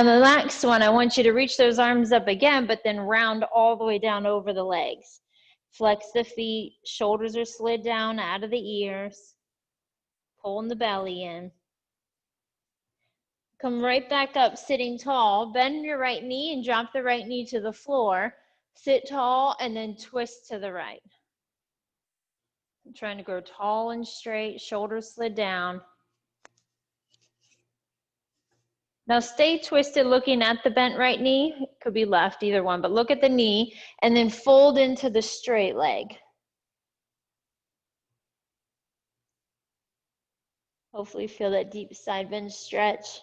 On the next one, I want you to reach those arms up again, but then round all the way down over the legs. Flex the feet, shoulders are slid down out of the ears, pulling the belly in. Come right back up, sitting tall. Bend your right knee and drop the right knee to the floor. Sit tall and then twist to the right. I'm trying to grow tall and straight, shoulders slid down. Now stay twisted looking at the bent right knee. It could be left, either one, but look at the knee and then fold into the straight leg. Hopefully feel that deep side bend stretch.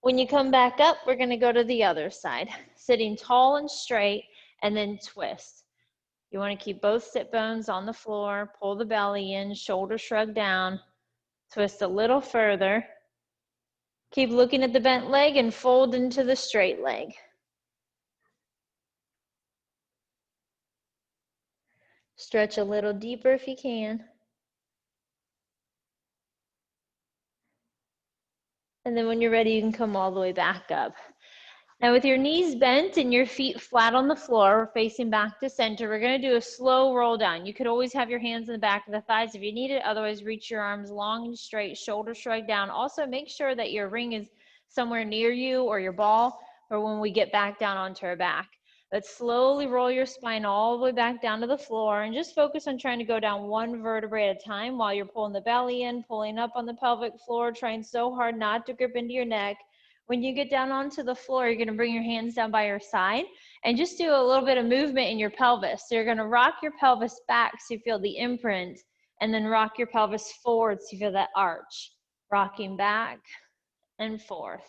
When you come back up, we're gonna go to the other side. Sitting tall and straight and then twist. You wanna keep both sit bones on the floor, pull the belly in, shoulder shrug down, twist a little further. Keep looking at the bent leg and fold into the straight leg. Stretch a little deeper if you can. And then when you're ready, you can come all the way back up. Now with your knees bent and your feet flat on the floor, facing back to center, we're gonna do a slow roll down. You could always have your hands in the back of the thighs if you need it. Otherwise, reach your arms long and straight, shoulder shrug down. Also, make sure that your ring is somewhere near you or your ball for when we get back down onto our back. But slowly roll your spine all the way back down to the floor and just focus on trying to go down one vertebrae at a time while you're pulling the belly in, pulling up on the pelvic floor, trying so hard not to grip into your neck. When you get down onto the floor, you're gonna bring your hands down by your side and just do a little bit of movement in your pelvis. So you're gonna rock your pelvis back so you feel the imprint, and then rock your pelvis forward so you feel that arch. Rocking back and forth.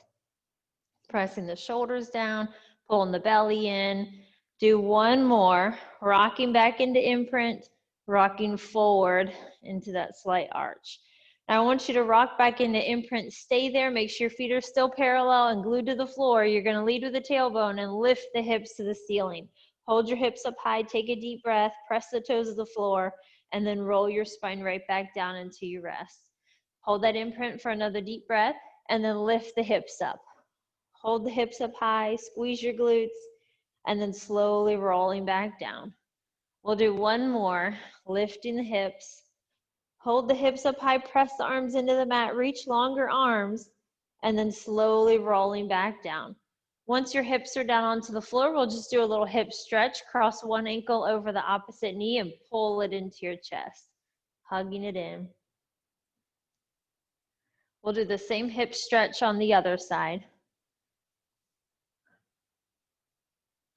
Pressing the shoulders down, pulling the belly in. Do one more, rocking back into imprint, rocking forward into that slight arch. Now I want you to rock back into imprint, stay there, make sure your feet are still parallel and glued to the floor. You're gonna lead with the tailbone and lift the hips to the ceiling. Hold your hips up high, take a deep breath, press the toes to the floor, and then roll your spine right back down until you rest. Hold that imprint for another deep breath, and then lift the hips up. Hold the hips up high, squeeze your glutes, and then slowly rolling back down. We'll do one more, lifting the hips. Hold the hips up high, press the arms into the mat, reach longer arms, and then slowly rolling back down. Once your hips are down onto the floor, we'll just do a little hip stretch, cross one ankle over the opposite knee and pull it into your chest, hugging it in. We'll do the same hip stretch on the other side.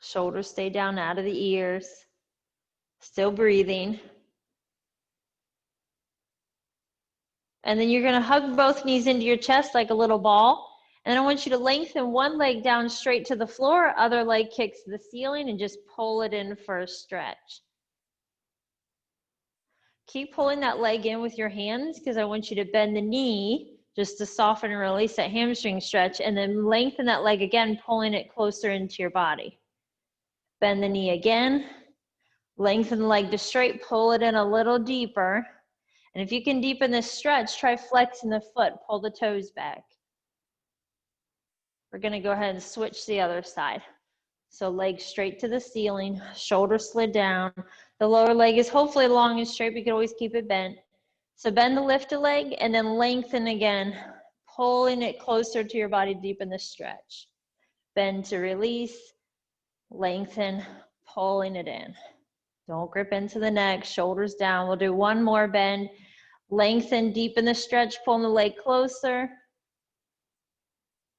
Shoulders stay down out of the ears, still breathing. And then you're gonna hug both knees into your chest like a little ball. And then I want you to lengthen one leg down straight to the floor, other leg kicks to the ceiling, and just pull it in for a stretch. Keep pulling that leg in with your hands because I want you to bend the knee just to soften and release that hamstring stretch, and then lengthen that leg again, pulling it closer into your body. Bend the knee again, lengthen the leg to straight, pull it in a little deeper. And if you can deepen this stretch, try flexing the foot, pull the toes back. We're gonna go ahead and switch the other side. So leg straight to the ceiling, shoulder slid down. The lower leg is hopefully long and straight, but you can always keep it bent. So bend the lifted leg and then lengthen again, pulling it closer to your body, deepen the stretch. Bend to release, lengthen, pulling it in. Don't grip into the neck, shoulders down. We'll do one more bend. Lengthen, deepen the stretch, pulling the leg closer.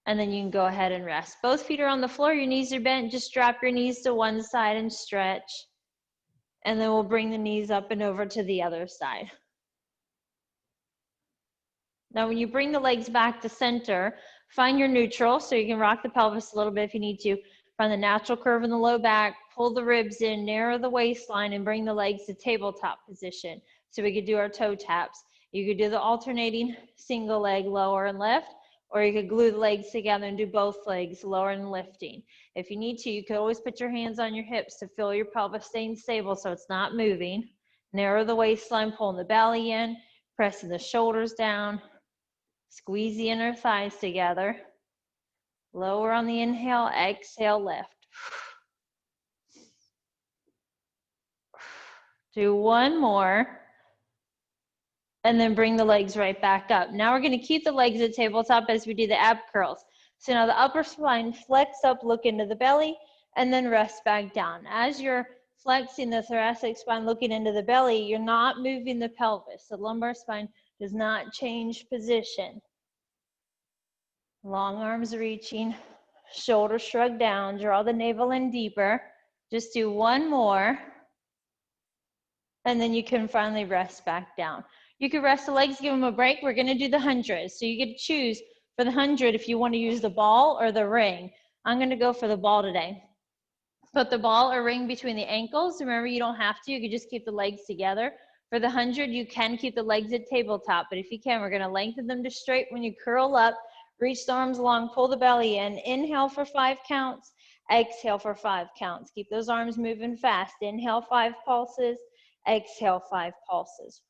And then you can go ahead and rest. Both feet are on the floor, your knees are bent. Just drop your knees to one side and stretch. And then we'll bring the knees up and over to the other side. Now when you bring the legs back to center, find your neutral, so you can rock the pelvis a little bit if you need to. Find the natural curve in the low back, pull the ribs in, narrow the waistline, and bring the legs to tabletop position. So we could do our toe taps. You could do the alternating single leg, lower and lift, or you could glue the legs together and do both legs, lower and lifting. If you need to, you could always put your hands on your hips to feel your pelvis staying stable so it's not moving. Narrow the waistline, pulling the belly in, pressing the shoulders down, squeeze the inner thighs together. Lower on the inhale, exhale, lift. Do one more. And then bring the legs right back up. Now we're going to keep the legs at tabletop as we do the ab curls. So now the upper spine, flex up, look into the belly, and then rest back down. As you're flexing the thoracic spine, looking into the belly, you're not moving the pelvis. The lumbar spine does not change position. Long arms reaching, shoulders shrug down, draw the navel in deeper. Just do one more, and then you can finally rest back down. You can rest the legs, give them a break. We're gonna do the 100. So you get to choose for the 100 if you want to use the ball or the ring. I'm gonna go for the ball today. Put the ball or ring between the ankles. Remember, you don't have to, you can just keep the legs together. For the 100, you can keep the legs at tabletop, but if you can, we're gonna lengthen them to straight. When you curl up, reach the arms long, pull the belly in. Inhale for 5 counts, exhale for 5 counts. Keep those arms moving fast. Inhale 5 pulses, exhale 5 pulses.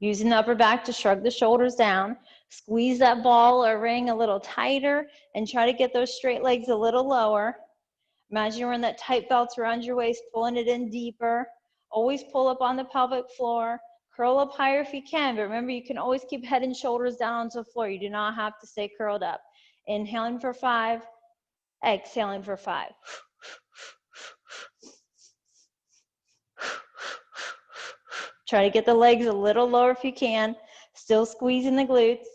Using the upper back to shrug the shoulders down. Squeeze that ball or ring a little tighter and try to get those straight legs a little lower. Imagine you're wearing that tight belt around your waist, pulling it in deeper. Always pull up on the pelvic floor. Curl up higher if you can, but remember you can always keep head and shoulders down onto the floor. You do not have to stay curled up. Inhaling for 5, exhaling for 5. Try to get the legs a little lower if you can. Still squeezing the glutes.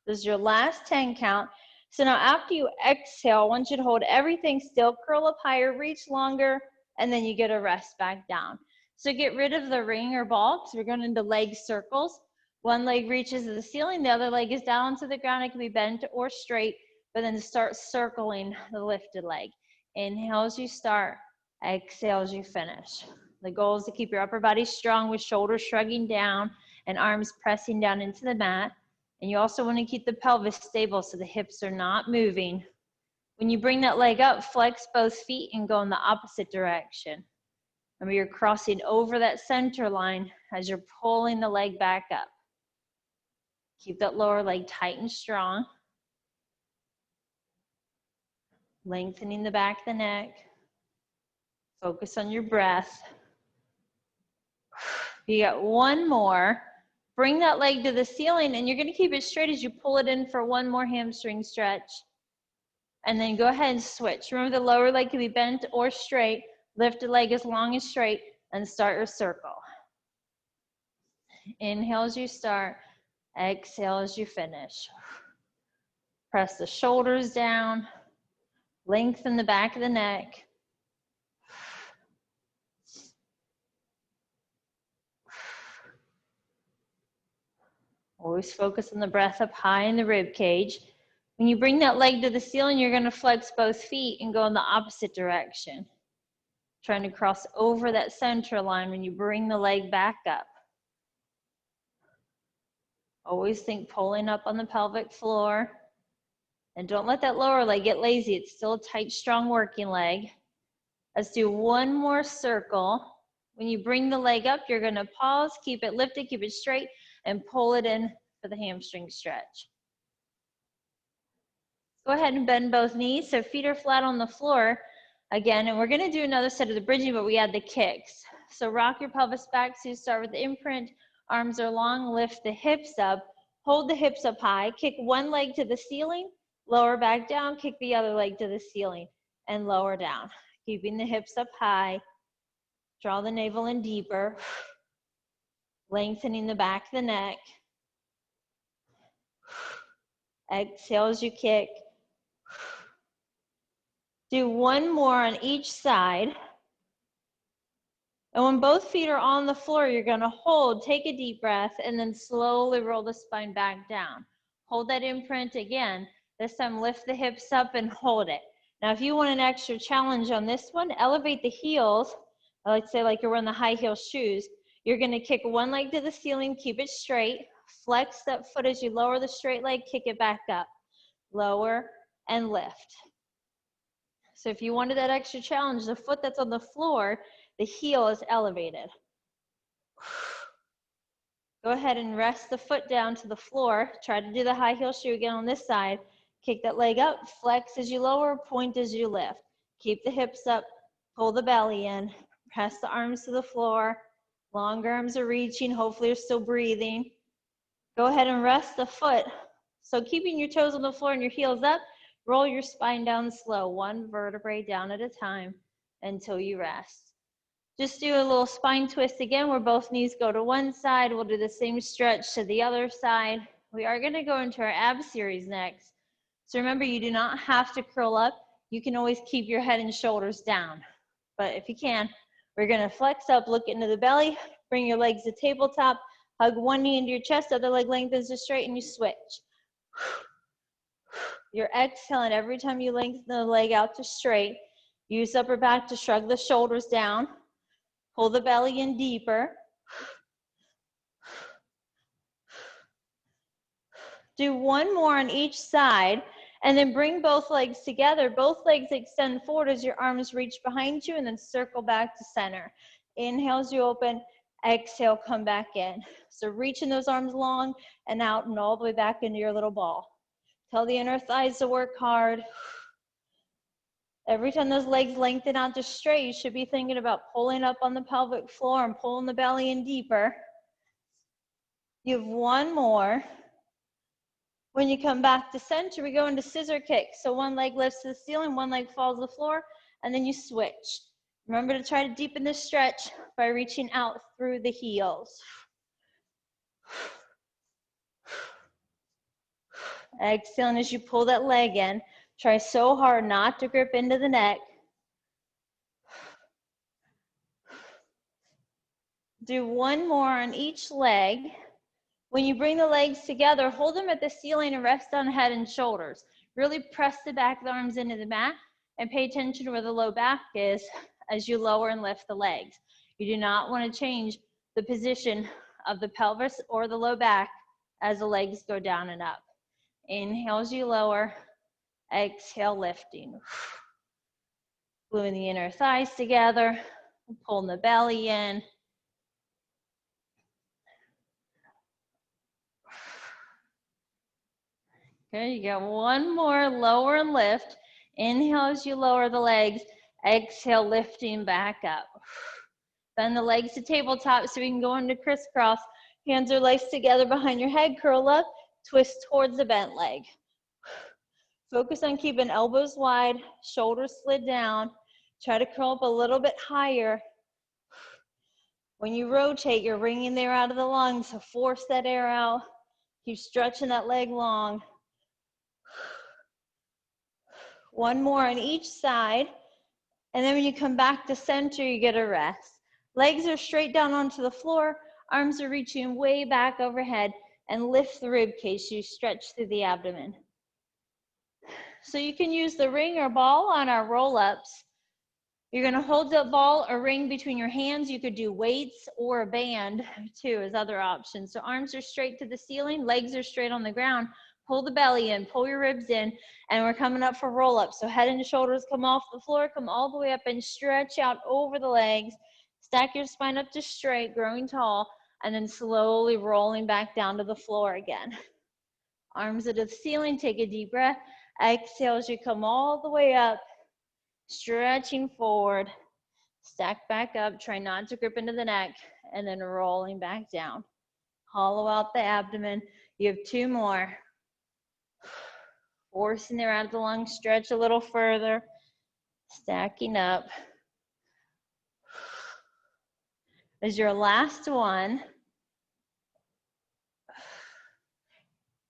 This is your last 10 count. So now after you exhale, I want you to hold everything still, curl up higher, reach longer, and then you get a rest back down. So get rid of the ring or ball because we're going into leg circles. One leg reaches to the ceiling, the other leg is down to the ground. It can be bent or straight, but then start circling the lifted leg. Inhale as you start, exhale as you finish. The goal is to keep your upper body strong with shoulders shrugging down and arms pressing down into the mat. And you also want to keep the pelvis stable so the hips are not moving. When you bring that leg up, flex both feet and go in the opposite direction. Remember, you're crossing over that center line as you're pulling the leg back up. Keep that lower leg tight and strong. Lengthening the back of the neck. Focus on your breath. You got one more. Bring that leg to the ceiling, and you're going to keep it straight as you pull it in for one more hamstring stretch. And then go ahead and switch. Remember, the lower leg can be bent or straight. Lift the leg as long as straight, and start your circle. Inhale as you start. Exhale as you finish. Press the shoulders down. Lengthen the back of the neck. Always focus on the breath up high in the rib cage. When you bring that leg to the ceiling, you're going to flex both feet and go in the opposite direction. Trying to cross over that center line when you bring the leg back up. Always think pulling up on the pelvic floor. And don't let that lower leg get lazy. It's still a tight, strong working leg. Let's do one more circle. When you bring the leg up, you're going to pause, keep it lifted, keep it straight, and pull it in for the hamstring stretch. Go ahead and bend both knees so feet are flat on the floor again. And we're going to do another set of the bridging, but we add the kicks. So rock your pelvis back. So you start with the imprint. Arms are long. Lift the hips up. Hold the hips up high. Kick one leg to the ceiling. Lower back down. Kick the other leg to the ceiling and lower down. Keeping the hips up high. Draw the navel in deeper. Lengthening the back of the neck. Exhale as you kick. Do one more on each side. And when both feet are on the floor, you're going to hold, take a deep breath, and then slowly roll the spine back down. Hold that imprint again. This time lift the hips up and hold it. Now if you want an extra challenge on this one, elevate the heels. I like to say like you're wearing the high heel shoes. You're going to kick one leg to the ceiling, keep it straight. Flex that foot as you lower the straight leg, kick it back up. Lower and lift. So if you wanted that extra challenge, the foot that's on the floor, the heel is elevated. Go ahead and rest the foot down to the floor. Try to do the high heel shoe again on this side. Kick that leg up, flex as you lower, point as you lift. Keep the hips up, pull the belly in, press the arms to the floor. Long arms are reaching, hopefully you're still breathing. Go ahead and rest the foot. So keeping your toes on the floor and your heels up, roll your spine down slow, one vertebrae down at a time until you rest. Just do a little spine twist again where both knees go to one side. We'll do the same stretch to the other side. We are going to go into our ab series next. So remember, you do not have to curl up. You can always keep your head and shoulders down. But if you can, we're going to flex up, look into the belly, bring your legs to tabletop, hug one knee into your chest, other leg lengthens to straight, and you switch. You're exhaling every time you lengthen the leg out to straight. Use upper back to shrug the shoulders down. Pull the belly in deeper. Do one more on each side, and then bring both legs together. Both legs extend forward as your arms reach behind you, and then circle back to center. Inhale as you open, exhale, come back in. So reaching those arms long and out and all the way back into your little ball. Tell the inner thighs to work hard. Every time those legs lengthen out to straight, you should be thinking about pulling up on the pelvic floor and pulling the belly in deeper. You have one more. When you come back to center, we go into scissor kicks. So one leg lifts to the ceiling, one leg falls to the floor, and then you switch. Remember to try to deepen the stretch by reaching out through the heels. Exhaling as you pull that leg in. Try so hard not to grip into the neck. Do one more on each leg. When you bring the legs together, hold them at the ceiling and rest on head and shoulders. Really press the back of the arms into the mat and pay attention to where the low back is as you lower and lift the legs. You do not want to change the position of the pelvis or the low back as the legs go down and up. Inhale as you lower, exhale lifting. Gluing the inner thighs together, pulling the belly in. Okay, you got one more, lower and lift. Inhale as you lower the legs, exhale lifting back up. Bend the legs to tabletop so we can go into crisscross. Hands are laced together behind your head, curl up, twist towards the bent leg. Focus on keeping elbows wide, shoulders slid down. Try to curl up a little bit higher. When you rotate, you're wringing the air out of the lungs, so force that air out. Keep stretching that leg long. One more on each side. And then when you come back to center, you get a rest. Legs are straight down onto the floor. Arms are reaching way back overhead. And lift the rib cage so you stretch through the abdomen. So you can use the ring or ball on our roll-ups. You're going to hold the ball or ring between your hands. You could do weights or a band too as other options. So arms are straight to the ceiling, legs are straight on the ground. Pull the belly in, pull your ribs in, and we're coming up for roll-up. So head and shoulders come off the floor, come all the way up and stretch out over the legs. Stack your spine up to straight, growing tall, and then slowly rolling back down to the floor again. Arms at the ceiling, take a deep breath. Exhale as you come all the way up, stretching forward. Stack back up, try not to grip into the neck, and then rolling back down. Hollow out the abdomen. You have two more. Forcing the air out of the lungs, stretch a little further. Stacking up. As your last one,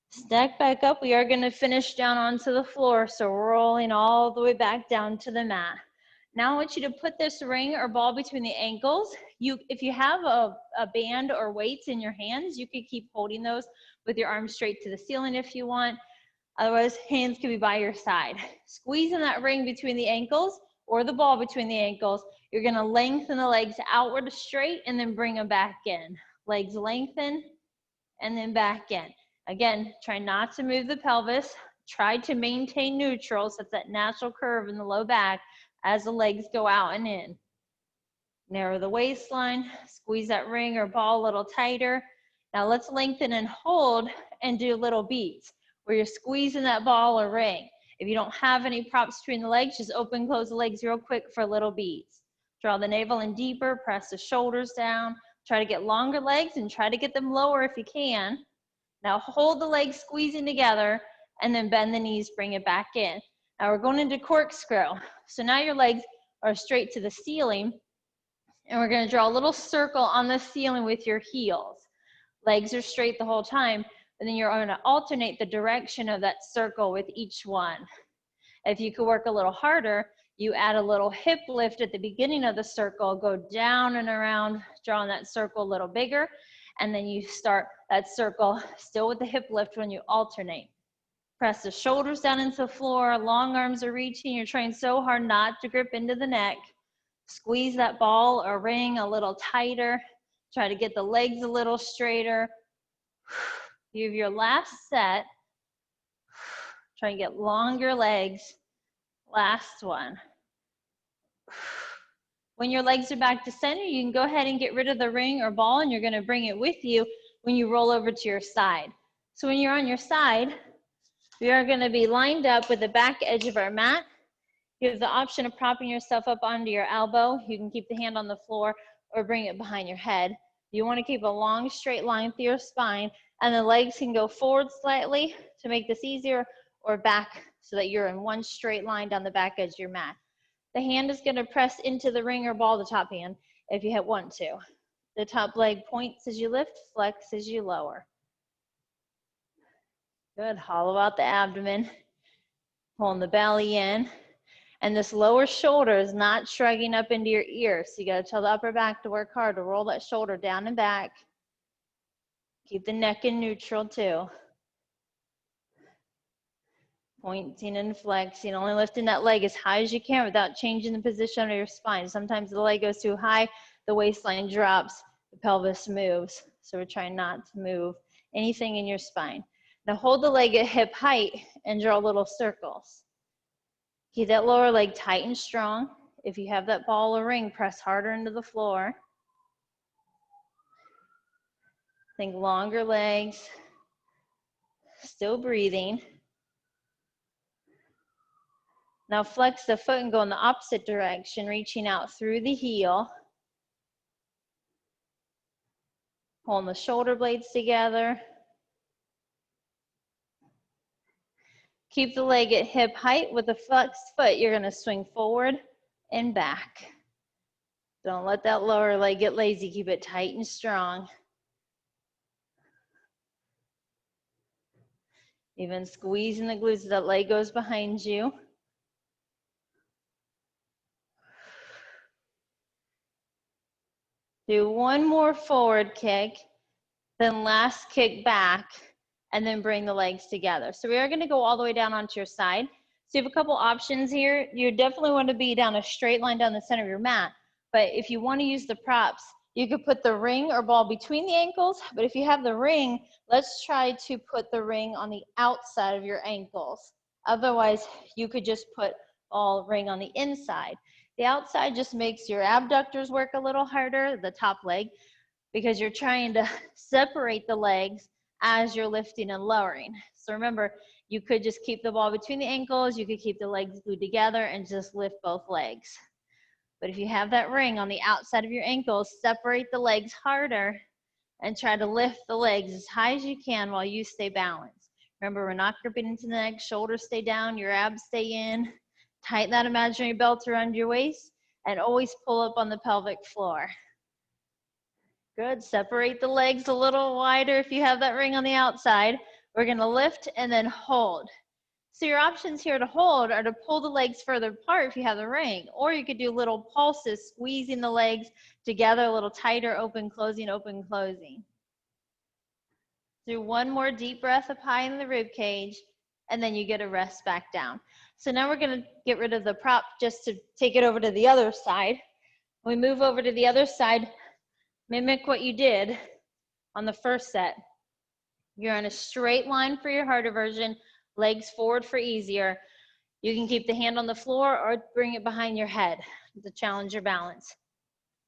stack back up. We are going to finish down onto the floor, so rolling all the way back down to the mat. Now I want you to put this ring or ball between the ankles. If you have a band or weights in your hands, you could keep holding those with your arms straight to the ceiling if you want. Otherwise, hands can be by your side. Squeezing that ring between the ankles or the ball between the ankles, you're going to lengthen the legs outward to straight and then bring them back in. Legs lengthen and then back in. Again, try not to move the pelvis. Try to maintain neutral, so it's that natural curve in the low back as the legs go out and in. Narrow the waistline, squeeze that ring or ball a little tighter. Now let's lengthen and hold and do little beats where you're squeezing that ball or ring. If you don't have any props between the legs, just open, close the legs real quick for little beats. Draw the navel in deeper, press the shoulders down. Try to get longer legs and try to get them lower if you can. Now hold the legs squeezing together and then bend the knees, bring it back in. Now we're going into corkscrew. So now your legs are straight to the ceiling and we're going to draw a little circle on the ceiling with your heels. Legs are straight the whole time, and then you're going to alternate the direction of that circle with each one. If you could work a little harder, you add a little hip lift at the beginning of the circle, go down and around, drawing that circle a little bigger, and then you start that circle still with the hip lift when you alternate. Press the shoulders down into the floor, long arms are reaching, you're trying so hard not to grip into the neck. Squeeze that ball or ring a little tighter. Try to get the legs a little straighter. You have your last set. Try and get longer legs. Last one. When your legs are back to center, you can go ahead and get rid of the ring or ball, and you're going to bring it with you when you roll over to your side. So when you're on your side, we are going to be lined up with the back edge of our mat. You have the option of propping yourself up onto your elbow. You can keep the hand on the floor or bring it behind your head. You want to keep a long straight line through your spine, and the legs can go forward slightly to make this easier, or back so that you're in one straight line down the back edge of your mat. The hand is going to press into the ring or ball, the top hand, if you want to. The top leg points as you lift, flex as you lower. Good, hollow out the abdomen, pulling the belly in. And this lower shoulder is not shrugging up into your ear. So you got to tell the upper back to work hard to roll that shoulder down and back. Keep the neck in neutral too. Pointing and flexing, only lifting that leg as high as you can without changing the position of your spine. Sometimes the leg goes too high, the waistline drops, the pelvis moves. So we're trying not to move anything in your spine. Now hold the leg at hip height and draw little circles. Keep that lower leg tight and strong. If you have that ball or ring, press harder into the floor. Think longer legs. Still breathing. Now flex the foot and go in the opposite direction, reaching out through the heel. Pulling the shoulder blades together. Keep the leg at hip height. With the flexed foot, you're going to swing forward and back. Don't let that lower leg get lazy. Keep it tight and strong. Even squeezing the glutes as that leg goes behind you. Do one more forward kick, then last kick back, and then bring the legs together. So we are going to go all the way down onto your side. So you have a couple options here. You definitely want to be down a straight line down the center of your mat. But if you want to use the props, you could put the ring or ball between the ankles. But if you have the ring, let's try to put the ring on the outside of your ankles. Otherwise, you could just put ball ring on the inside. The outside just makes your abductors work a little harder, the top leg, because you're trying to separate the legs as you're lifting and lowering. So remember, you could just keep the ball between the ankles, you could keep the legs glued together and just lift both legs. But if you have that ring on the outside of your ankles, separate the legs harder and try to lift the legs as high as you can while you stay balanced. Remember, we're not gripping into the neck, shoulders stay down, your abs stay in. Tighten that imaginary belt around your waist and always pull up on the pelvic floor. Good, separate the legs a little wider if you have that ring on the outside. We're gonna lift and then hold. So your options here to hold are to pull the legs further apart if you have the ring, or you could do little pulses, squeezing the legs together a little tighter, open, closing, open, closing. Do one more deep breath up high in the rib cage, and then you get a rest back down. So now we're gonna get rid of the prop just to take it over to the other side. When we move over to the other side, mimic what you did on the first set. You're on a straight line for your harder version, legs forward for easier. You can keep the hand on the floor or bring it behind your head to challenge your balance.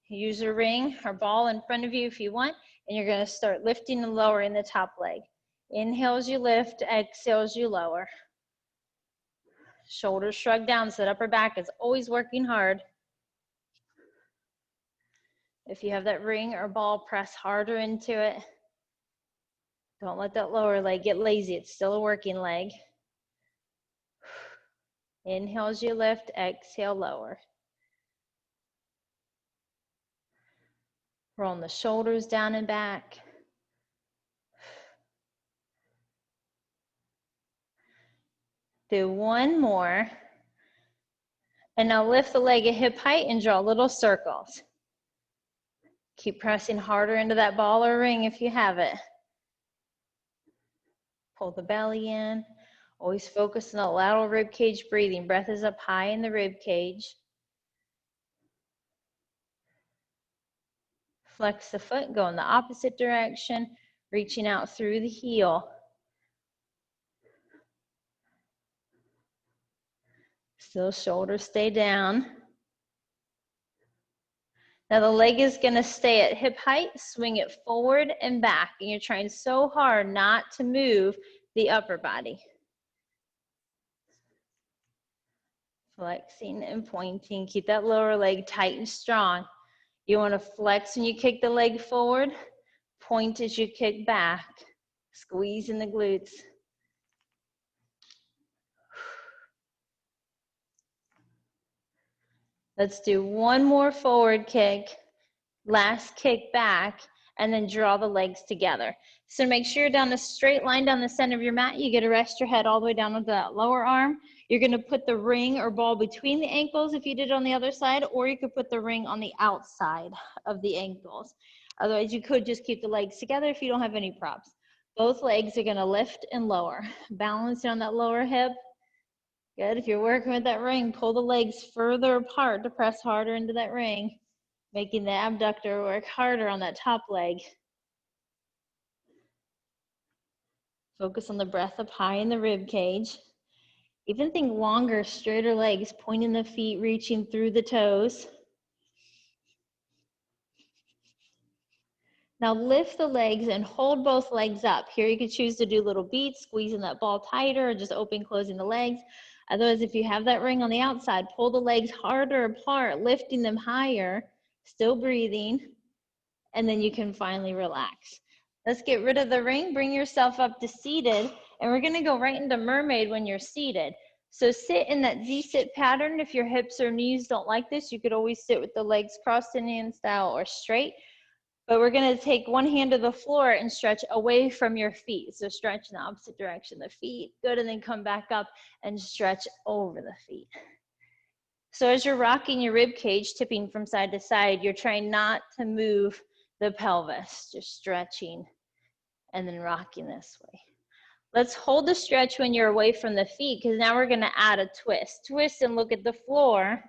Use a ring or ball in front of you if you want. And you're gonna start lifting and lowering the top leg. Inhales, you lift, exhales, you lower. Shoulders shrug down so that upper back is always working hard. If you have that ring or ball, press harder into it. Don't let that lower leg get lazy. It's still a working leg. Inhales, you lift, exhale, lower. Rolling the shoulders down and back. Do one more. And now lift the leg at hip height and draw little circles. Keep pressing harder into that ball or ring if you have it. Pull the belly in. Always focus on the lateral rib cage breathing. Breath is up high in the rib cage. Flex the foot, go in the opposite direction, reaching out through the heel. Still shoulders stay down. Now the leg is gonna stay at hip height, swing it forward and back. And you're trying so hard not to move the upper body. Flexing and pointing, keep that lower leg tight and strong. You wanna flex when you kick the leg forward, point as you kick back, squeeze in the glutes. Let's do one more forward kick, last kick back, and then draw the legs together. So make sure you're down a straight line down the center of your mat. You get to rest your head all the way down with that lower arm. You're gonna put the ring or ball between the ankles if you did it on the other side, or you could put the ring on the outside of the ankles. Otherwise, you could just keep the legs together if you don't have any props. Both legs are gonna lift and lower. Balancing on that lower hip. Good, if you're working with that ring, pull the legs further apart to press harder into that ring, making the abductor work harder on that top leg. Focus on the breath up high in the rib cage. Even think longer, straighter legs, pointing the feet, reaching through the toes. Now lift the legs and hold both legs up. Here you could choose to do little beats, squeezing that ball tighter, or just open, closing the legs. Otherwise, if you have that ring on the outside, pull the legs harder apart, lifting them higher, still breathing, and then you can finally relax. Let's get rid of the ring, bring yourself up to seated, and we're gonna go right into mermaid when you're seated. So sit in that Z-sit pattern. If your hips or knees don't like this, you could always sit with the legs crossed Indian style or straight. But we're gonna take one hand to the floor and stretch away from your feet. So stretch in the opposite direction, the feet, good, and then come back up and stretch over the feet. So as you're rocking your rib cage, tipping from side to side, you're trying not to move the pelvis, just stretching and then rocking this way. Let's hold the stretch when you're away from the feet, because now we're gonna add a twist. Twist and look at the floor,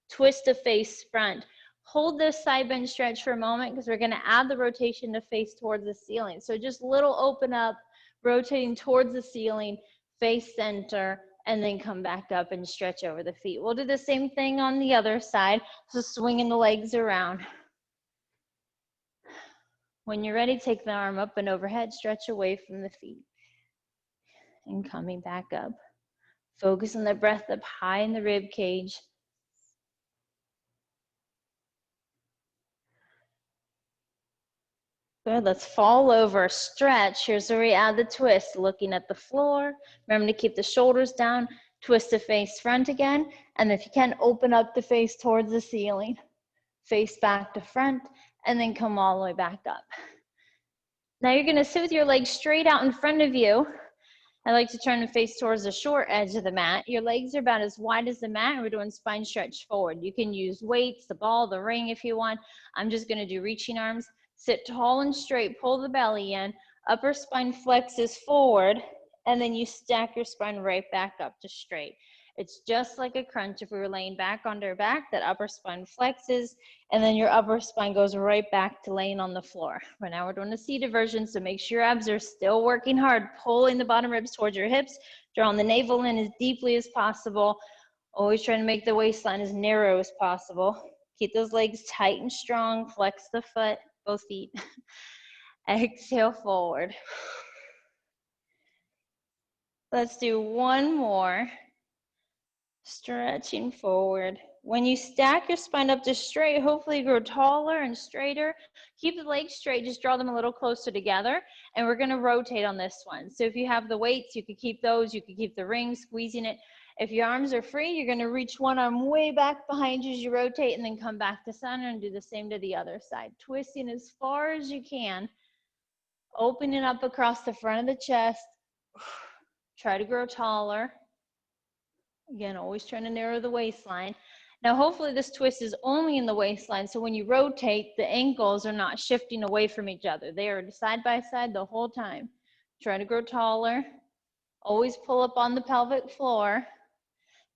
twist to face front. Hold this side bend stretch for a moment, because we're gonna add the rotation to face towards the ceiling. So just little open up, rotating towards the ceiling, face center, and then come back up and stretch over the feet. We'll do the same thing on the other side, so swinging the legs around. When you're ready, take the arm up and overhead, stretch away from the feet. And coming back up. Focus on the breath up high in the rib cage. Good, let's fall over, stretch. Here's where we add the twist, looking at the floor. Remember to keep the shoulders down, twist the face front again, and if you can, open up the face towards the ceiling. Face back to front, and then come all the way back up. Now you're gonna sit with your legs straight out in front of you. I like to turn the face towards the short edge of the mat. Your legs are about as wide as the mat, and we're doing spine stretch forward. You can use weights, the ball, the ring if you want. I'm just gonna do reaching arms. Sit tall and straight, pull the belly in, upper spine flexes forward, and then you stack your spine right back up to straight. It's just like a crunch if we were laying back on our back, that upper spine flexes, and then your upper spine goes right back to laying on the floor. Right now we're doing a seated version, so make sure your abs are still working hard, pulling the bottom ribs towards your hips, drawing the navel in as deeply as possible, always trying to make the waistline as narrow as possible. Keep those legs tight and strong, flex the foot, both feet. Exhale forward. Let's do one more. Stretching forward. When you stack your spine up to straight, hopefully you grow taller and straighter. Keep the legs straight, just draw them a little closer together. And we're gonna rotate on this one. So if you have the weights, you could keep those. You could keep the ring, squeezing it. If your arms are free, you're gonna reach one arm way back behind you as you rotate and then come back to center and do the same to the other side. Twisting as far as you can. Opening up across the front of the chest. Try to grow taller. Again, always trying to narrow the waistline. Now, hopefully this twist is only in the waistline, so when you rotate, the ankles are not shifting away from each other. They are side by side the whole time. Try to grow taller. Always pull up on the pelvic floor.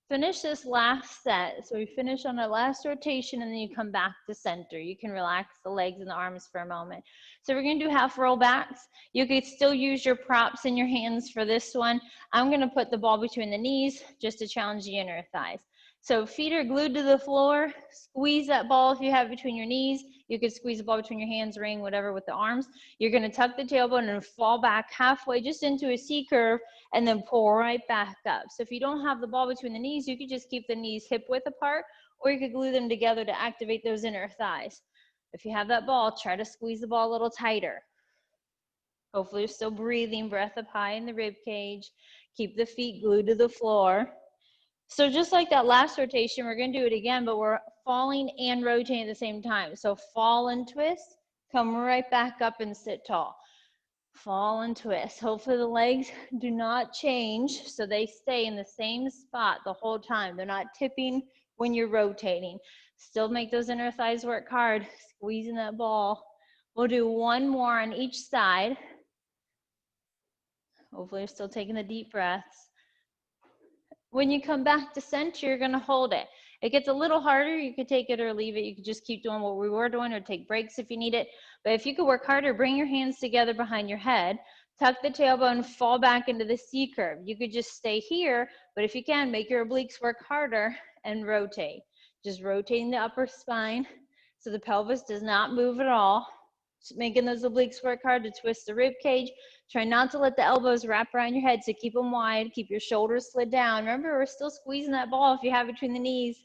Finish this last set. So we finish on our last rotation and then you come back to center. You can relax the legs and the arms for a moment. So we're gonna do half roll backs. You could still use your props in your hands for this one. I'm gonna put the ball between the knees just to challenge the inner thighs. So feet are glued to the floor. Squeeze that ball if you have it between your knees. You could squeeze the ball between your hands, ring, whatever with the arms. You're gonna tuck the tailbone and fall back halfway just into a C curve and then pull right back up. So if you don't have the ball between the knees, you could just keep the knees hip width apart, or you could glue them together to activate those inner thighs. If you have that ball, try to squeeze the ball a little tighter. Hopefully you're still breathing, breath up high in the rib cage. Keep the feet glued to the floor. So just like that last rotation, we're gonna do it again, but we're falling and rotating at the same time. So fall and twist, come right back up and sit tall. Fall and twist. Hopefully the legs do not change, so they stay in the same spot the whole time. They're not tipping when you're rotating. Still make those inner thighs work hard, squeezing that ball. We'll do one more on each side. Hopefully you're still taking the deep breaths. When you come back to center, you're gonna hold it. It gets a little harder, you could take it or leave it. You could just keep doing what we were doing or take breaks if you need it. But if you could work harder, bring your hands together behind your head, tuck the tailbone, fall back into the C curve. You could just stay here, but if you can, make your obliques work harder and rotate. Just rotating the upper spine so the pelvis does not move at all. Just making those obliques work hard to twist the rib cage. Try not to let the elbows wrap around your head, so keep them wide. Keep your shoulders slid down. Remember, we're still squeezing that ball if you have it between the knees.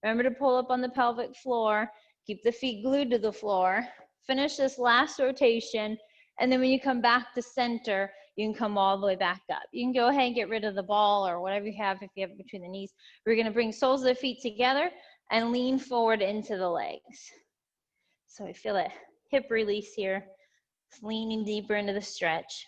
Remember to pull up on the pelvic floor. Keep the feet glued to the floor. Finish this last rotation, and then when you come back to center, you can come all the way back up. You can go ahead and get rid of the ball or whatever you have if you have it between the knees. We're gonna bring soles of the feet together and lean forward into the legs. So we feel that hip release here. It's leaning deeper into the stretch.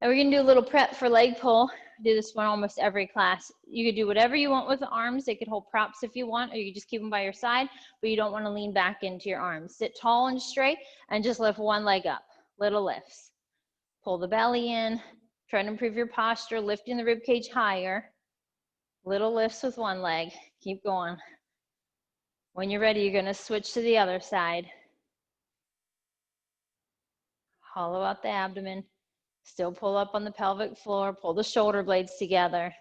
And we're gonna do a little prep for leg pull. I do this one almost every class. You could do whatever you want with the arms. They could hold props if you want, or you could just keep them by your side, but you don't wanna lean back into your arms. Sit tall and straight and just lift one leg up, little lifts. Pull the belly in, try to improve your posture, lifting the rib cage higher. Little lifts with one leg, keep going. When you're ready, you're gonna switch to the other side. Hollow out the abdomen. Still pull up on the pelvic floor, pull the shoulder blades together.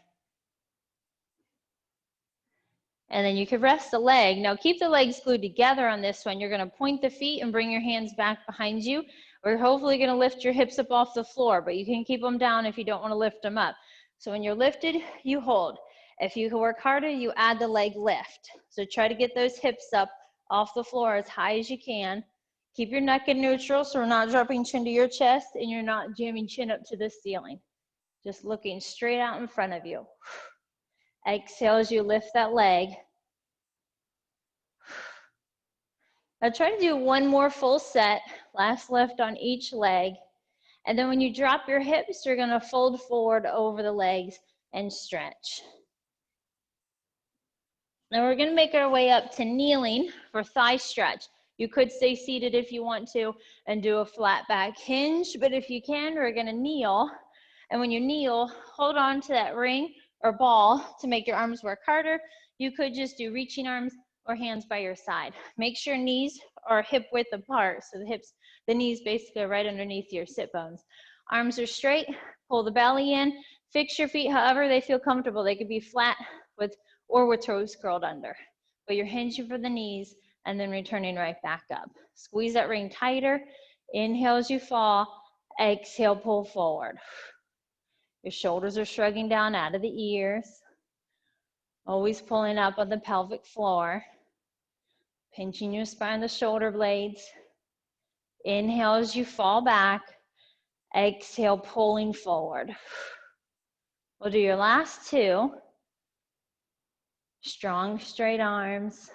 And then you can rest the leg. Now keep the legs glued together on this one. You're gonna point the feet and bring your hands back behind you. We're hopefully gonna lift your hips up off the floor, but you can keep them down if you don't wanna lift them up. So when you're lifted, you hold. If you can work harder, you add the leg lift. So try to get those hips up off the floor as high as you can. Keep your neck in neutral so we're not dropping chin to your chest and you're not jamming chin up to the ceiling. Just looking straight out in front of you. Exhale as you lift that leg. Now try to do one more full set, last lift on each leg. And then when you drop your hips, you're gonna fold forward over the legs and stretch. Now we're gonna make our way up to kneeling for thigh stretch. You could stay seated if you want to and do a flat back hinge, but if you can, we're gonna kneel. And when you kneel, hold on to that ring or ball to make your arms work harder. You could just do reaching arms or hands by your side. Make sure knees are hip width apart, so the knees basically are right underneath your sit bones. Arms are straight, pull the belly in, fix your feet however they feel comfortable. They could be flat or with toes curled under. But you're hinging for the knees and then returning right back up. Squeeze that ring tighter. Inhale as you fall. Exhale, pull forward. Your shoulders are shrugging down out of the ears. Always pulling up on the pelvic floor. Pinching your spine, the shoulder blades. Inhale as you fall back. Exhale, pulling forward. We'll do your last two. Strong, straight arms.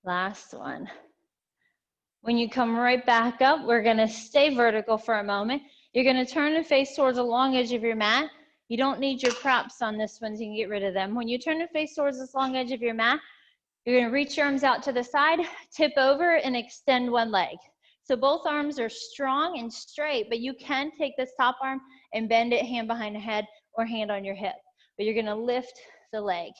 Last one. When you come right back up, we're gonna stay vertical for a moment. You're gonna turn and face towards the long edge of your mat. You don't need your props on this one, so you can get rid of them. When you turn and face towards this long edge of your mat, you're gonna reach your arms out to the side, tip over, and extend one leg. So both arms are strong and straight, but you can take this top arm and bend it hand behind the head or hand on your hip. But you're gonna lift the leg.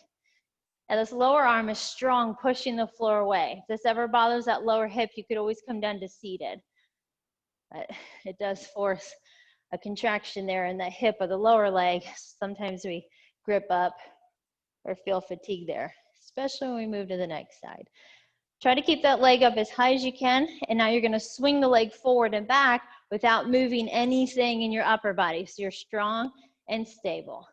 And this lower arm is strong, pushing the floor away. If this ever bothers that lower hip, you could always come down to seated. But it does force a contraction there in the hip of the lower leg. Sometimes we grip up or feel fatigue there, especially when we move to the next side. Try to keep that leg up as high as you can, and now you're gonna swing the leg forward and back without moving anything in your upper body, so you're strong and stable.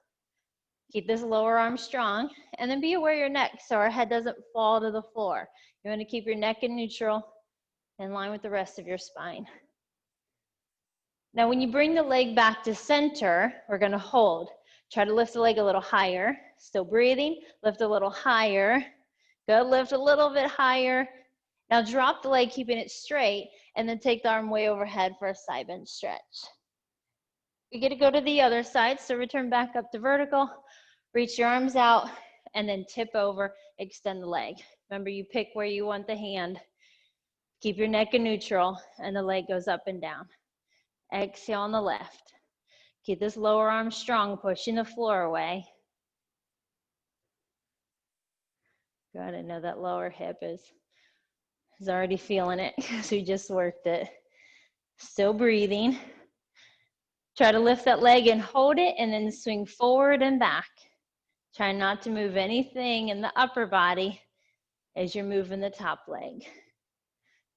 Keep this lower arm strong, and then be aware of your neck so our head doesn't fall to the floor. You wanna keep your neck in neutral, in line with the rest of your spine. Now, when you bring the leg back to center, we're gonna hold. Try to lift the leg a little higher. Still breathing, lift a little higher. Good, lift a little bit higher. Now drop the leg, keeping it straight, and then take the arm way overhead for a side bend stretch. You get to go to the other side, so return back up to vertical, reach your arms out, and then tip over, extend the leg. Remember, you pick where you want the hand. Keep your neck in neutral, and the leg goes up and down. Exhale on the left. Keep this lower arm strong, pushing the floor away. Good, I know that lower hip is already feeling it because we just worked it. Still breathing. Try to lift that leg and hold it, and then swing forward and back. Try not to move anything in the upper body as you're moving the top leg.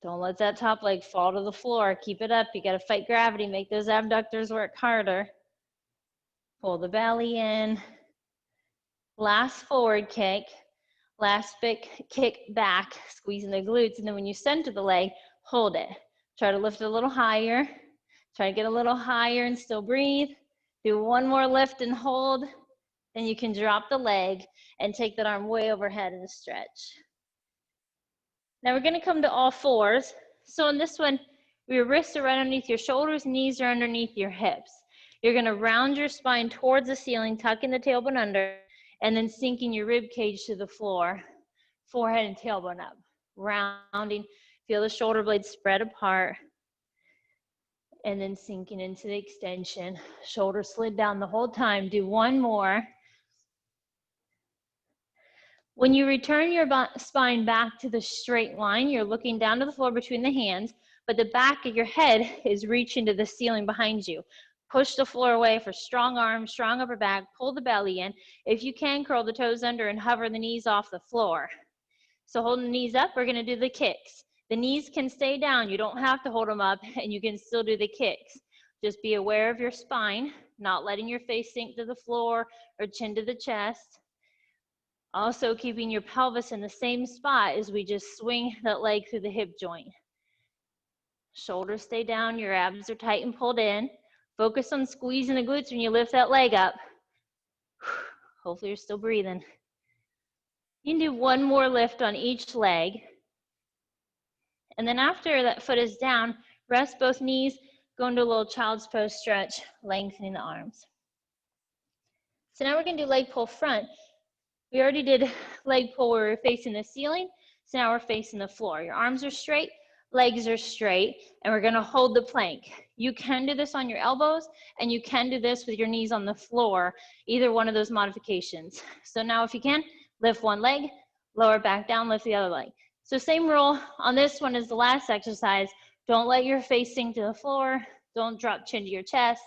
Don't let that top leg fall to the floor. Keep it up. You got to fight gravity. Make those abductors work harder. Pull the belly in. Last forward kick. Last big kick back, squeezing the glutes. And then when you center the leg, hold it. Try to lift a little higher. Try to get a little higher and still breathe. Do one more lift and hold. Then you can drop the leg and take that arm way overhead and stretch. Now we're gonna come to all fours. So in this one, your wrists are right underneath your shoulders, knees are underneath your hips. You're gonna round your spine towards the ceiling, tucking the tailbone under, and then sinking your rib cage to the floor, forehead and tailbone up. Rounding, feel the shoulder blades spread apart, and then sinking into the extension. Shoulder slid down the whole time. Do one more. When you return your spine back to the straight line, you're looking down to the floor between the hands, but the back of your head is reaching to the ceiling behind you. Push the floor away for strong arms, strong upper back, pull the belly in. If you can, curl the toes under and hover the knees off the floor. So holding the knees up, we're gonna do the kicks. The knees can stay down. You don't have to hold them up, and you can still do the kicks. Just be aware of your spine, not letting your face sink to the floor or chin to the chest. Also keeping your pelvis in the same spot as we just swing that leg through the hip joint. Shoulders stay down, your abs are tight and pulled in. Focus on squeezing the glutes when you lift that leg up. Hopefully you're still breathing. You can do one more lift on each leg. And then after that foot is down, rest both knees, go into a little child's pose stretch, lengthening the arms. So now we're gonna do leg pull front. We already did leg pull where we're facing the ceiling, so now we're facing the floor. Your arms are straight, legs are straight, and we're gonna hold the plank. You can do this on your elbows, and you can do this with your knees on the floor, either one of those modifications. So now if you can, lift one leg, lower back down, lift the other leg. So same rule on this one as the last exercise. Don't let your face sink to the floor. Don't drop chin to your chest.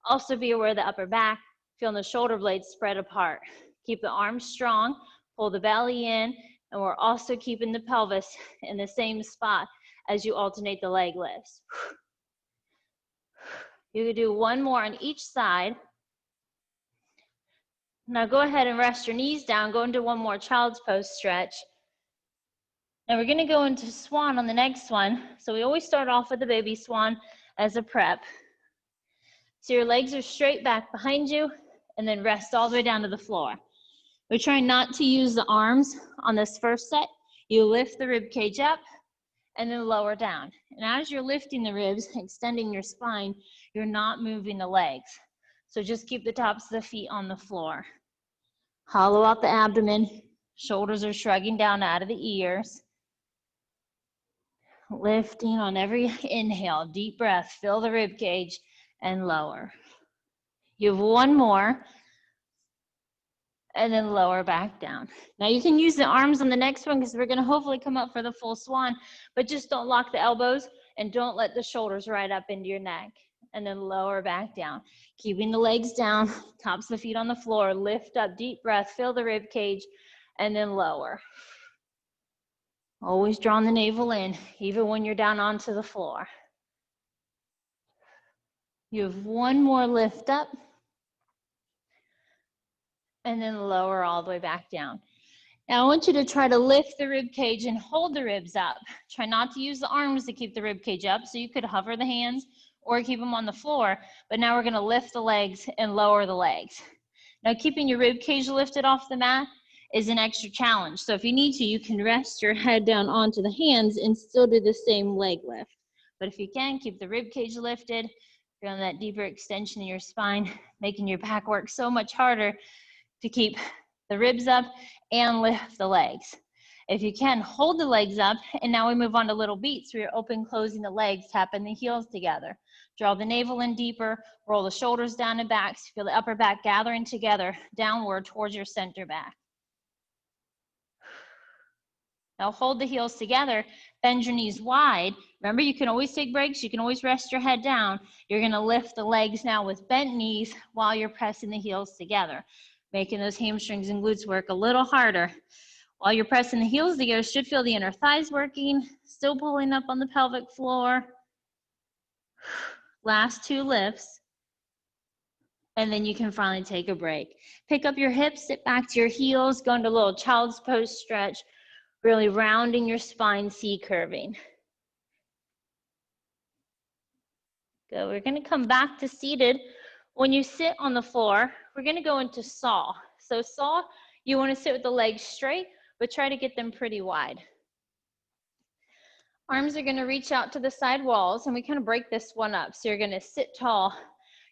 Also be aware of the upper back, feeling the shoulder blades spread apart. Keep the arms strong, pull the belly in, And we're also keeping the pelvis in the same spot as you alternate the leg lifts. You can do one more on each side. Now go ahead and rest your knees down. Go into one more child's pose stretch. Now we're gonna go into swan on the next one. So we always start off with the baby swan as a prep. So your legs are straight back behind you, and then rest all the way down to the floor. We're trying not to use the arms on this first set. You lift the rib cage up and then lower down. And as you're lifting the ribs, extending your spine, you're not moving the legs. So just keep the tops of the feet on the floor. Hollow out the abdomen. Shoulders are shrugging down out of the ears. Lifting on every inhale. Deep breath. Fill the rib cage and lower. You have one more. And then lower back down. Now you can use the arms on the next one because we're gonna hopefully come up for the full swan, but just don't lock the elbows and don't let the shoulders ride up into your neck. And then lower back down. Keeping the legs down, tops of the feet on the floor, lift up, deep breath, fill the rib cage, and then lower. Always drawing the navel in, even when you're down onto the floor. You have one more lift up, and then lower all the way back down. Now I want you to try to lift the rib cage and hold the ribs up. Try not to use the arms to keep the rib cage up, so you could hover the hands or keep them on the floor, but now we're gonna lift the legs and lower the legs. Now keeping your rib cage lifted off the mat is an extra challenge. So if you need to, you can rest your head down onto the hands and still do the same leg lift. But if you can, keep the rib cage lifted, feeling that deeper extension in your spine, making your back work so much harder to keep the ribs up and lift the legs. If you can, hold the legs up, and now we move on to little beats where you're open, closing the legs, tapping the heels together. Draw the navel in deeper, roll the shoulders down and back, so feel the upper back gathering together, downward towards your center back. Now hold the heels together, bend your knees wide. Remember, you can always take breaks, you can always rest your head down. You're gonna lift the legs now with bent knees while you're pressing the heels together, making those hamstrings and glutes work a little harder. While you're pressing the heels together, you should feel the inner thighs working, still pulling up on the pelvic floor. Last two lifts. And then you can finally take a break. Pick up your hips, sit back to your heels, go into a little child's pose stretch, really rounding your spine, C-curving. Good, we're gonna come back to seated. When you sit on the floor, we're gonna go into saw. So saw, you wanna sit with the legs straight, but try to get them pretty wide. Arms are gonna reach out to the side walls, and we kind of break this one up. So you're gonna sit tall,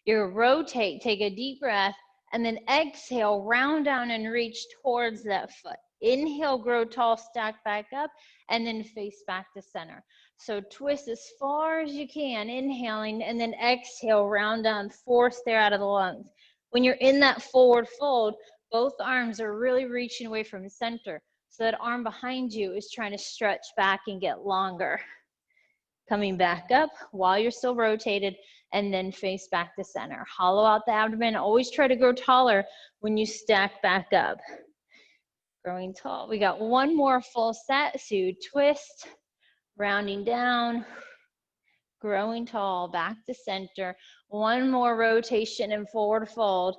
you're gonna rotate, take a deep breath, and then exhale, round down and reach towards that foot. Inhale, grow tall, stack back up, and then face back to center. So twist as far as you can, inhaling, and then exhale, round down, force air out of the lungs. When you're in that forward fold, both arms are really reaching away from center. So that arm behind you is trying to stretch back and get longer. Coming back up while you're still rotated, and then face back to center. Hollow out the abdomen. Always try to grow taller when you stack back up. Growing tall. We got one more full set. So you twist, rounding down, growing tall, back to center. One more rotation and forward fold.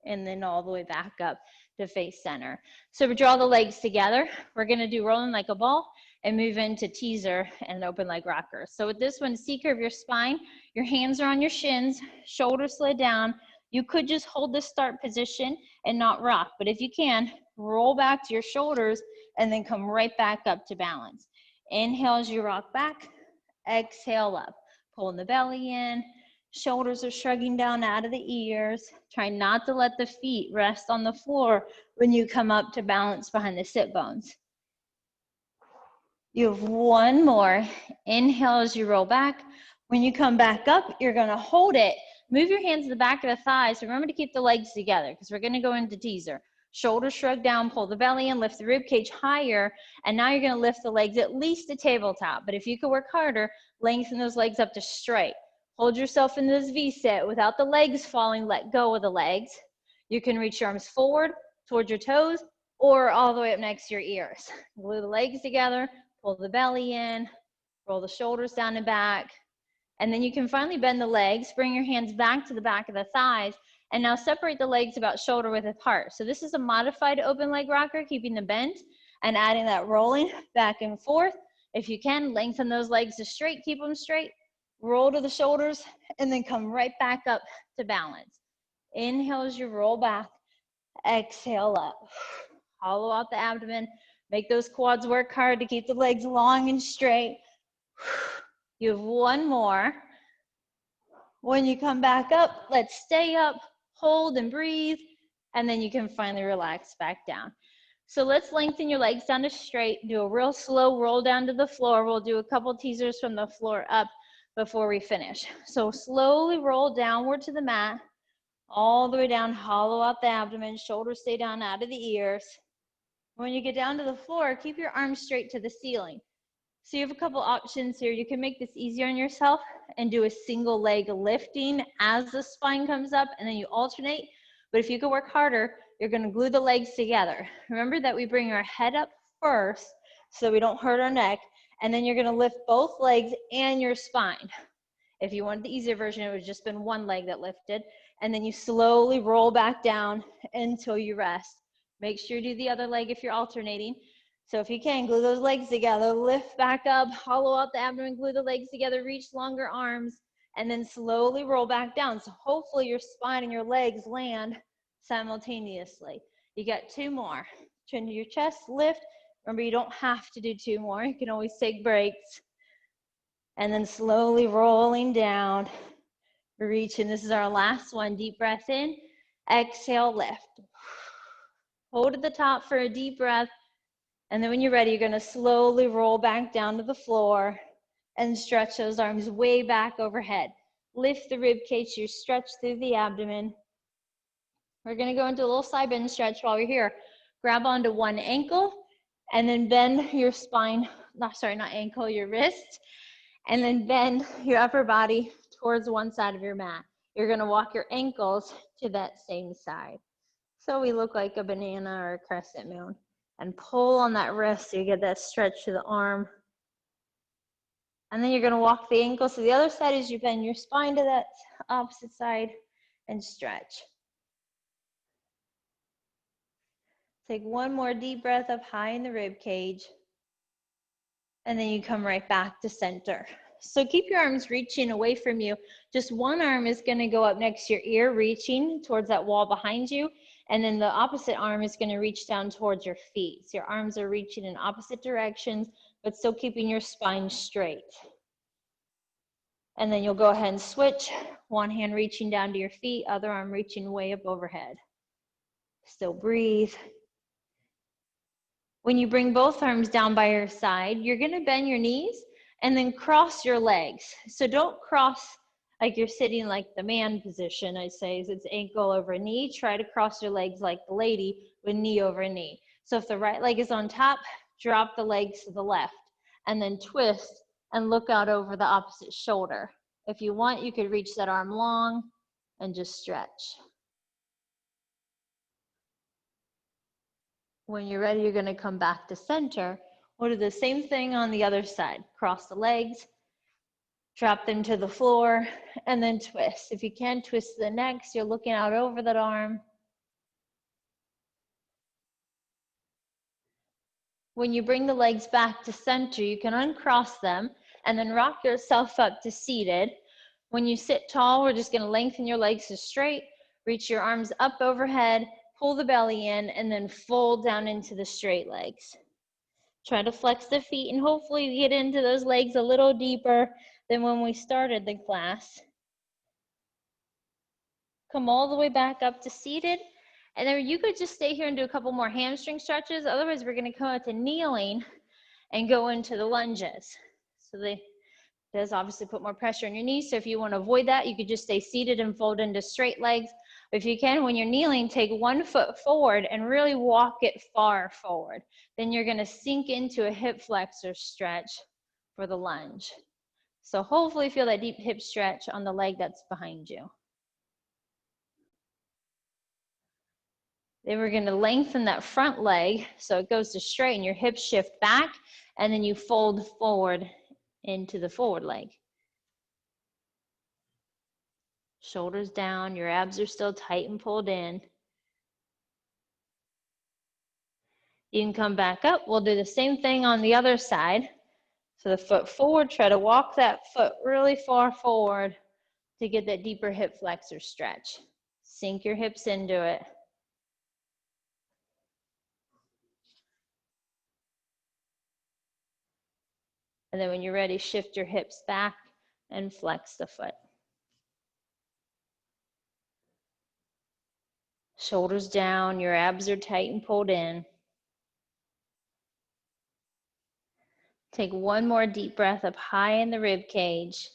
And then all the way back up to face center. So we draw the legs together. We're gonna do rolling like a ball and move into teaser and open leg rocker. So with this one, C-curve your spine, your hands are on your shins, shoulders slid down. You could just hold this start position and not rock, but if you can, roll back to your shoulders and then come right back up to balance. Inhale as you rock back, exhale up. Pulling the belly in, shoulders are shrugging down out of the ears. Try not to let the feet rest on the floor when you come up to balance behind the sit bones. You have one more. Inhale as you roll back. When you come back up, you're gonna hold it. Move your hands to the back of the thighs. Remember to keep the legs together because we're gonna go into teaser. Shoulders shrug down, pull the belly in, lift the rib cage higher, and now you're gonna lift the legs at least to tabletop. But if you could work harder, lengthen those legs up to straight. Hold yourself in this V-sit without the legs falling, let go of the legs. You can reach your arms forward towards your toes, or all the way up next to your ears. Glue the legs together, pull the belly in, roll the shoulders down and back. And then you can finally bend the legs, bring your hands back to the back of the thighs, and now separate the legs about shoulder width apart. So this is a modified open leg rocker, keeping them bent and adding that rolling back and forth. If you can, lengthen those legs to straight, keep them straight, roll to the shoulders, and then come right back up to balance. Inhale as you roll back, exhale up. Hollow out the abdomen, make those quads work hard to keep the legs long and straight. You have one more. When you come back up, let's stay up, hold and breathe, and then you can finally relax back down. So let's lengthen your legs down to straight, do a real slow roll down to the floor. We'll do a couple teasers from the floor up before we finish. So slowly roll downward to the mat, all the way down, hollow out the abdomen, shoulders stay down out of the ears. When you get down to the floor, keep your arms straight to the ceiling. So you have a couple options here. You can make this easier on yourself and do a single leg lifting as the spine comes up, and then you alternate. But if you could work harder, you're gonna glue the legs together. Remember that we bring our head up first so we don't hurt our neck, and then you're gonna lift both legs and your spine. If you wanted the easier version, it would have just been one leg that lifted, and then you slowly roll back down until you rest. Make sure you do the other leg if you're alternating. So if you can, glue those legs together, lift back up, hollow out the abdomen, glue the legs together, reach longer arms, and then slowly roll back down. So hopefully your spine and your legs land simultaneously. You got two more. Chin to your chest, lift. Remember, you don't have to do two more. You can always take breaks. And then slowly rolling down, reaching. This is our last one. Deep breath in, exhale, lift. Hold at the top for a deep breath. And then when you're ready, you're gonna slowly roll back down to the floor and stretch those arms way back overhead. Lift the rib cage, you stretch through the abdomen. We're gonna go into a little side bend stretch while we're here. Grab onto one ankle and then bend your spine, not ankle, your wrist, and then bend your upper body towards one side of your mat. You're gonna walk your ankles to that same side. So we look like a banana or a crescent moon. And pull on that wrist so you get that stretch to the arm. And then you're gonna walk the ankles to the other side as you bend your spine to that opposite side and stretch. Take one more deep breath up high in the rib cage. And then you come right back to center. So keep your arms reaching away from you. Just one arm is gonna go up next to your ear, reaching towards that wall behind you. And then the opposite arm is gonna reach down towards your feet. So your arms are reaching in opposite directions, but still keeping your spine straight. And then you'll go ahead and switch. One hand reaching down to your feet, other arm reaching way up overhead. Still breathe. When you bring both arms down by your side, you're gonna bend your knees and then cross your legs. So don't cross like you're sitting like the man position, I say, is it's ankle over knee. Try to cross your legs like the lady with knee over knee. So if the right leg is on top, drop the legs to the left and then twist and look out over the opposite shoulder. If you want, you could reach that arm long and just stretch. When you're ready, you're gonna come back to center. We'll do the same thing on the other side. Cross the legs, drop them to the floor, and then twist. If you can, twist the neck so you're looking out over that arm. When you bring the legs back to center, you can uncross them and then rock yourself up to seated. When you sit tall, we're just gonna lengthen your legs to straight, reach your arms up overhead, pull the belly in, and then fold down into the straight legs. Try to flex the feet and hopefully get into those legs a little deeper than when we started the class. Come all the way back up to seated. And then you could just stay here and do a couple more hamstring stretches. Otherwise, we're gonna come out to kneeling and go into the lunges. So they does obviously put more pressure on your knees. So if you want to avoid that, you could just stay seated and fold into straight legs. If you can, when you're kneeling, take one foot forward and really walk it far forward. Then you're going to sink into a hip flexor stretch for the lunge. So hopefully feel that deep hip stretch on the leg that's behind you. Then we're going to lengthen that front leg so it goes to straighten. Your hips shift back, and then you fold forward into the forward leg. Shoulders down, your abs are still tight and pulled in. You can come back up. We'll do the same thing on the other side. So the foot forward, try to walk that foot really far forward to get that deeper hip flexor stretch. Sink your hips into it. And then when you're ready, shift your hips back and flex the foot. Shoulders down, your abs are tight and pulled in. Take one more deep breath up high in the rib cage,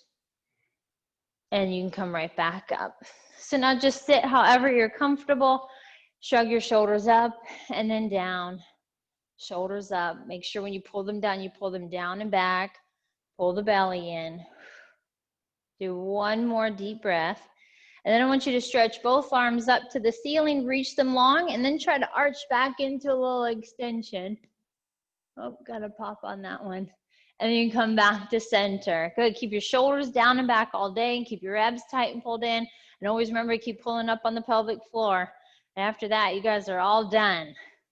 and you can come right back up. So now just sit however you're comfortable. Shrug your shoulders up and then down. Shoulders up. Make sure when you pull them down and back. Pull the belly in. Do one more deep breath. And then I want you to stretch both arms up to the ceiling, reach them long, and then try to arch back into a little extension. Oh, gotta pop on that one. And then you come back to center. Good, keep your shoulders down and back all day, and keep your abs tight and pulled in. And always remember to keep pulling up on the pelvic floor. And after that, you guys are all done.